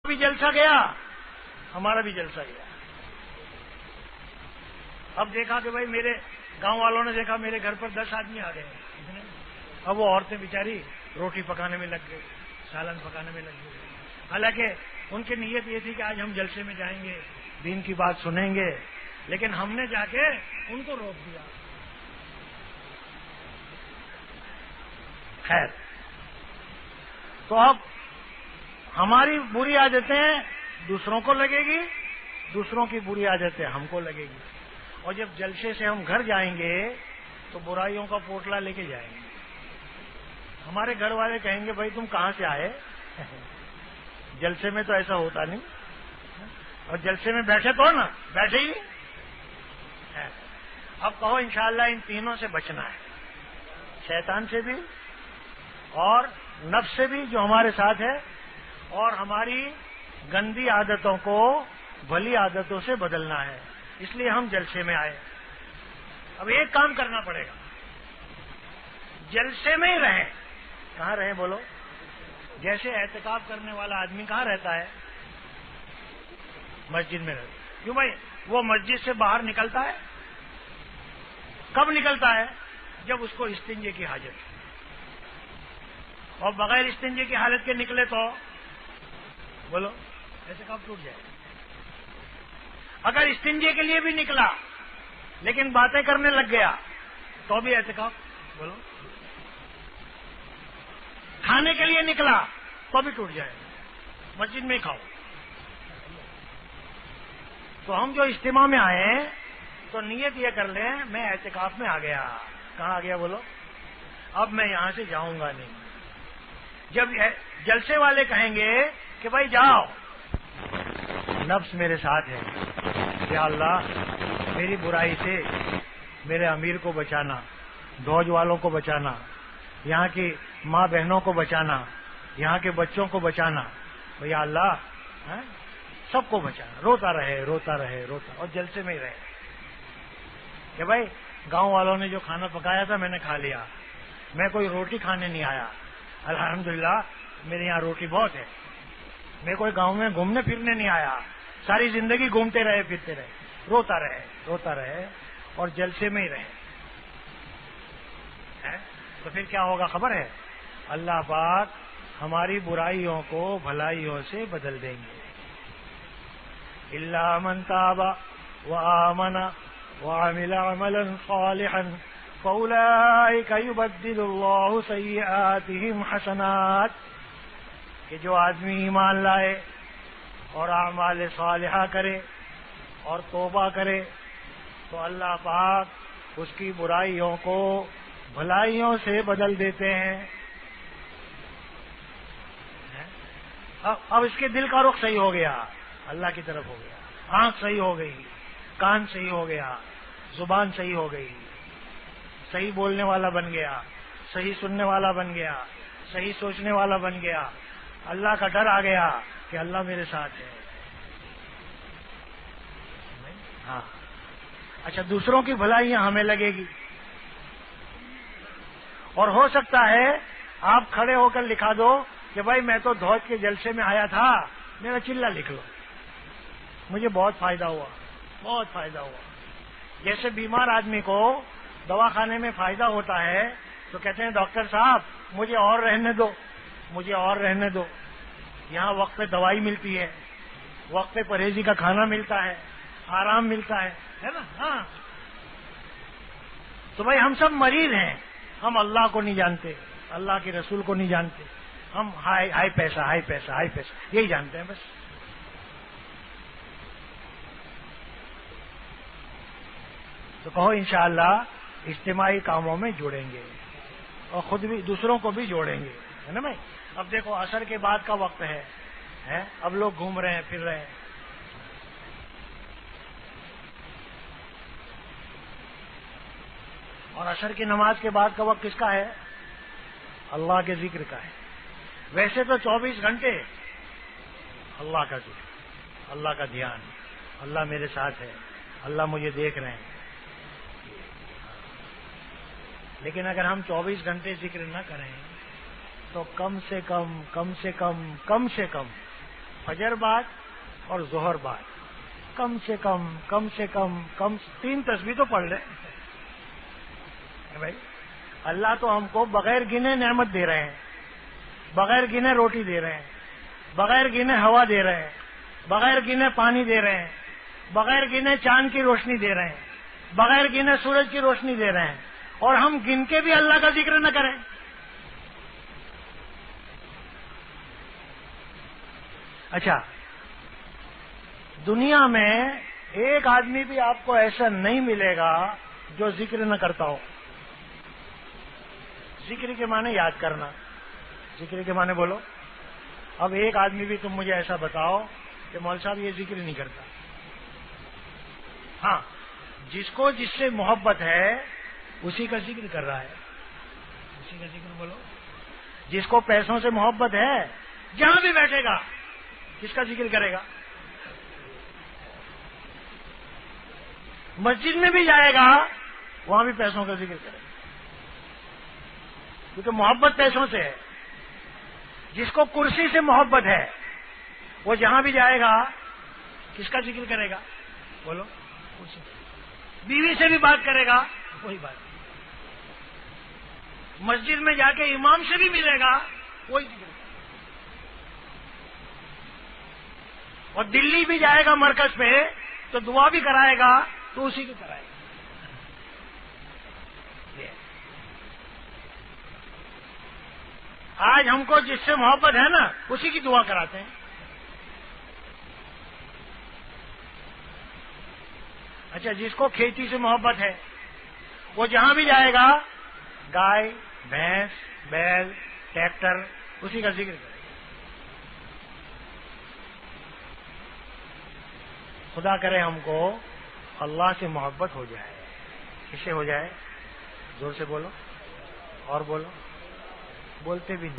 بھی جلسہ گیا، ہمارا بھی جلسہ گیا. اب دیکھا کہ بھائی میرے گاؤں والوں نے دیکھا میرے گھر پر 10 آدمی آ گئے. اب وہ عورتیں بیچاری روٹی پکانے میں لگ گئی، سالن پکانے میں لگ گئی. حالانکہ ان کی نیت یہ تھی کہ آج ہم جلسے میں جائیں گے، دین کی بات سنیں گے، لیکن ہم نے جا کے ان کو روک دیا. خیر، تو اب ہماری بری عادتیں دوسروں کو لگے گی، دوسروں کی بری عادتیں ہم کو لگے گی. اور جب جلسے سے ہم گھر جائیں گے تو برائیوں کا پوٹلا لے کے جائیں گے. ہمارے گھر والے کہیں گے بھائی تم کہاں سے آئے؟ جلسے میں تو ایسا ہوتا نہیں، اور جلسے میں بیٹھے تو نا، بیٹھے ہی. اب کہو انشاءاللہ ان تینوں سے بچنا ہے، شیطان سے بھی اور نفس سے بھی جو ہمارے ساتھ ہے، اور ہماری گندی عادتوں کو بھلی عادتوں سے بدلنا ہے. اس لیے ہم جلسے میں آئے. اب ایک کام کرنا پڑے گا، جلسے میں ہی رہیں. کہاں رہیں بولو؟ جیسے اعتکاف کرنے والا آدمی کہاں رہتا ہے؟ مسجد میں رہتا ہے. کیوں بھائی؟ وہ مسجد سے باہر نکلتا ہے کب نکلتا ہے؟ جب اس کو استنجے کی حاجت ہے. اور بغیر استنجے کی حالت کے نکلے تو بولو اعتکاف ٹوٹ جائے. اگر استنجے کے لیے بھی نکلا لیکن باتیں کرنے لگ گیا تو بھی اعتکاف بولو. کھانے کے لیے نکلا تو بھی ٹوٹ جائے. مسجد میں کھاؤ. تو ہم جو اجتماع میں آئے ہیں تو نیت یہ کر لیں میں اعتکاف میں آ گیا. کہاں آ گیا بولو؟ اب میں یہاں سے جاؤں گا نہیں. جب جلسے والے کہیں گے کہ بھائی جاؤ، نفس میرے ساتھ ہے، یا اللہ میری برائی سے میرے امیر کو بچانا، دوج والوں کو بچانا، یہاں کی ماں بہنوں کو بچانا، یہاں کے بچوں کو بچانا، یا اللہ سب کو بچانا. روتا رہے روتا رہے روتا، اور جلسے میں ہی رہے کہ بھائی گاؤں والوں نے جو کھانا پکایا تھا میں نے کھا لیا، میں کوئی روٹی کھانے نہیں آیا. الحمدللہ میرے یہاں روٹی بہت ہے. میں کوئی گاؤں میں گھومنے پھرنے نہیں آیا، ساری زندگی گھومتے رہے پھرتے رہے. روتا رہے روتا رہے اور جلسے میں ہی رہے. تو پھر کیا ہوگا خبر ہے؟ اللہ پاک ہماری برائیوں کو بھلائیوں سے بدل دیں گے. الا من تاب وآمن وعمل عملا صالحا فاولئک یبدل اللہ سیئاتہم حسنات. کہ جو آدمی ایمان لائے اور اعمال صالحہ کرے اور توبہ کرے تو اللہ پاک اس کی برائیوں کو بھلائیوں سے بدل دیتے ہیں. اب اس کے دل کا رخ صحیح ہو گیا، اللہ کی طرف ہو گیا. آنکھ صحیح ہو گئی، کان صحیح ہو گیا، زبان صحیح ہو گئی، صحیح بولنے والا بن گیا، صحیح سننے والا بن گیا، صحیح سوچنے والا بن گیا. اللہ کا ڈر آ گیا کہ اللہ میرے ساتھ ہے. ہاں اچھا، دوسروں کی بھلائیاں ہمیں لگے گی. اور ہو سکتا ہے آپ کھڑے ہو کر لکھا دو کہ بھائی میں تو دھوج کے جلسے میں آیا تھا، میرا چلہ لکھ لو، مجھے بہت فائدہ ہوا، بہت فائدہ ہوا. جیسے بیمار آدمی کو دواخانے میں فائدہ ہوتا ہے تو کہتے ہیں ڈاکٹر صاحب مجھے اور رہنے دو، مجھے اور رہنے دو. یہاں وقت پہ دوائی ملتی ہے، وقت پہ پرہیزی کا کھانا ملتا ہے، آرام ملتا ہے نا. ہاں تو بھائی ہم سب مریض ہیں. ہم اللہ کو نہیں جانتے، اللہ کے رسول کو نہیں جانتے. ہم ہائی پیسہ ہائی پیسہ ہائی پیسہ یہی جانتے ہیں بس. تو کہو انشاءاللہ اجتماعی کاموں میں جوڑیں گے اور خود بھی دوسروں کو بھی جوڑیں گے، ہے نا بھائی. اب دیکھو عصر کے بعد کا وقت ہے، اب لوگ گھوم رہے ہیں پھر رہے ہیں. اور عصر کی نماز کے بعد کا وقت کس کا ہے؟ اللہ کے ذکر کا ہے. ویسے تو 24 گھنٹے اللہ کا ذکر، اللہ کا دھیان، اللہ میرے ساتھ ہے، اللہ مجھے دیکھ رہے ہیں. لیکن اگر ہم 24 گھنٹے ذکر نہ کریں تو کم سے کم فجر بعد اور ظہر بعد کم سے کم 3 تسبیح تو پڑھ لیں بھائی. اللہ تو ہم کو بغیر گنے نعمت دے رہے ہیں, بغیر گنے روٹی دے رہے ہیں, بغیر گنے ہوا دے رہے ہیں, بغیر گنے پانی دے رہے ہیں, بغیر گنے چاند کی روشنی دے رہے ہیں, بغیر گنے سورج کی روشنی دے رہے ہیں, اور ہم گن کے بھی اللہ کا ذکر نہ کریں. اچھا, دنیا میں ایک آدمی بھی آپ کو ایسا نہیں ملے گا جو ذکر نہ کرتا ہو. ذکر کے معنی یاد کرنا, ذکر کے معنی بولو. اب ایک آدمی بھی تم مجھے ایسا بتاؤ کہ مول صاحب یہ ذکر نہیں کرتا. ہاں, جس کو جس سے محبت ہے اسی کا ذکر کر رہا ہے, اسی کا ذکر بولو. جس کو پیسوں سے محبت ہے جہاں بھی بیٹھے گا کس کا ذکر کرے گا؟ مسجد میں بھی جائے گا وہاں بھی پیسوں کا ذکر کرے گا, کیونکہ محبت پیسوں سے ہے. جس کو کرسی سے محبت ہے وہ جہاں بھی جائے گا کس کا ذکر کرے گا؟ بولو. کرسی. بیوی سے بھی بات کرے گا وہی بات. مسجد میں جا کے امام سے بھی ملے گا وہی ذکر. اور دلی بھی جائے گا مرکز پہ تو دعا بھی کرائے گا تو اسی کو کرائے گا. آج ہم کو جس سے محبت ہے نا اسی کی دعا کراتے ہیں. اچھا, جس کو کھیتی سے محبت ہے وہ جہاں بھی جائے گا گائے, بھینس, بیل, ٹریکٹر اسی کا ذکر کرے گا. خدا کرے ہم کو اللہ سے محبت ہو جائے. کس سے ہو جائے؟ زور سے بولو اور بولو. بولتے بھی نہیں.